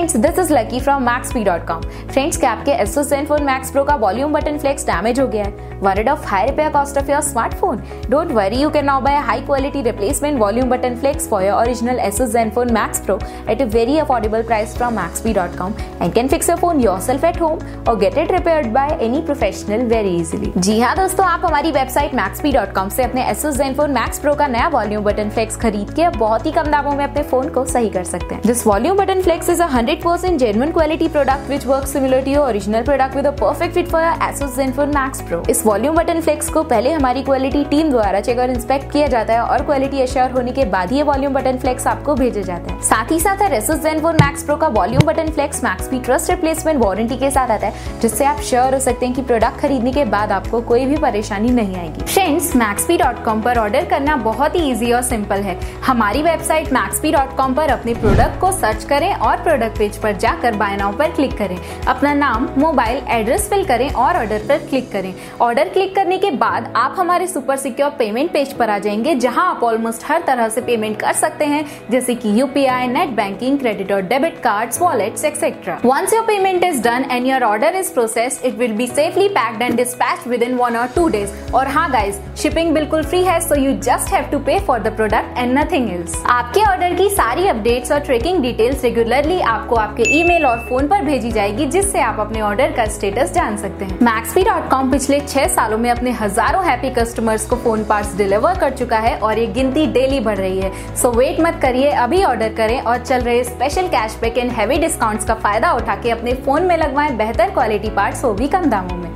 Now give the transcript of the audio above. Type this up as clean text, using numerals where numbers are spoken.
Friends, this is lucky from Maxbhi.com। Friends, क्या आपके Asus Zenfone Max Pro का volume button flex damage हो गया है? Worried of high repair cost of your smartphone? Don't worry, you can now buy a high quality replacement volume button flex for your original Asus Zenfone Max Pro at a very affordable price from Maxbhi.com and can fix your phone yourself at home or get it repaired by any professional very easily। जी हाँ दोस्तों, आप हमारी website Maxbhi.com से अपने Asus Zenfone Max Pro का नया volume button flex खरीद के बहुत ही कम दामों में अपने फोन को सही कर सकते हैं। This volume button flex is a 100% genuine quality product which works similar to your original product with a perfect fit for your Asus Zenfone Max Pro। इस वॉल्यूम बटन फ्लेक्स को पहले हमारी क्वालिटी टीम द्वारा check और inspect किया जाता है और क्वालिटी एश्योर होने के बाद ही ये वॉल्यूम बटन फ्लेक्स आपको भेजे जाते हैं। साथ ही साथ Asus Zenfone Max Pro का volume button flex Maxbhi trust replacement warranty के साथ आता है, जिससे आप श्योर हो सकते हैं कि प्रोडक्ट खरीदने के बाद आपको कोई भी परेशानी नहीं आएगी। फ्रेंड्स, Maxbhi.com पर ऑर्डर करना बहुत ही इजी और सिंपल है। हमारी वेबसाइट Maxbhi.com पर अपने प्रोडक्ट को सर्च करें और प्रोडक्ट पेज पर जाकर बाय नाउ पर क्लिक करें। अपना नाम, मोबाइल एड्रेस फिल करें और ऑर्डर पर क्लिक करें। ऑर्डर क्लिक करने के बाद आप हमारे सुपर सिक्योर पेमेंट पेज पर आ जाएंगे, जहां आप ऑलमोस्ट हर तरह से पेमेंट कर सकते हैं, जैसे कि यूपीआई, नेट बैंकिंग, क्रेडिट और debit cards, wallets etcetera. Once your payment is done and your order is processed, it will be safely packed and dispatched within 1 or 2 days। और हाँ गाइस, शिपिंग बिल्कुल free है, so you just have to pay for the product and nothing else. आपके order की सारी updates और tracking details regularly आपको आपके ईमेल और फोन पर भेजी जाएगी, जिससे आप अपने ऑर्डर का स्टेटस जान सकते हैं। Maxbhi.com पिछले 6 सालों में अपने हजारों हैप्पी कस्टमर्स को फोन पार्ट्स डिलीवर कर चुका है और ये गिनती डेली बढ़ रही है। सो वेट मत करिए, अभी ऑर्डर करें और चल रहे special cashback and heavy discounts का फायदा उठा के अपने फोन में लगवाएं बेहतर क्वालिटी पार्ट्स, वो भी कम दामों में।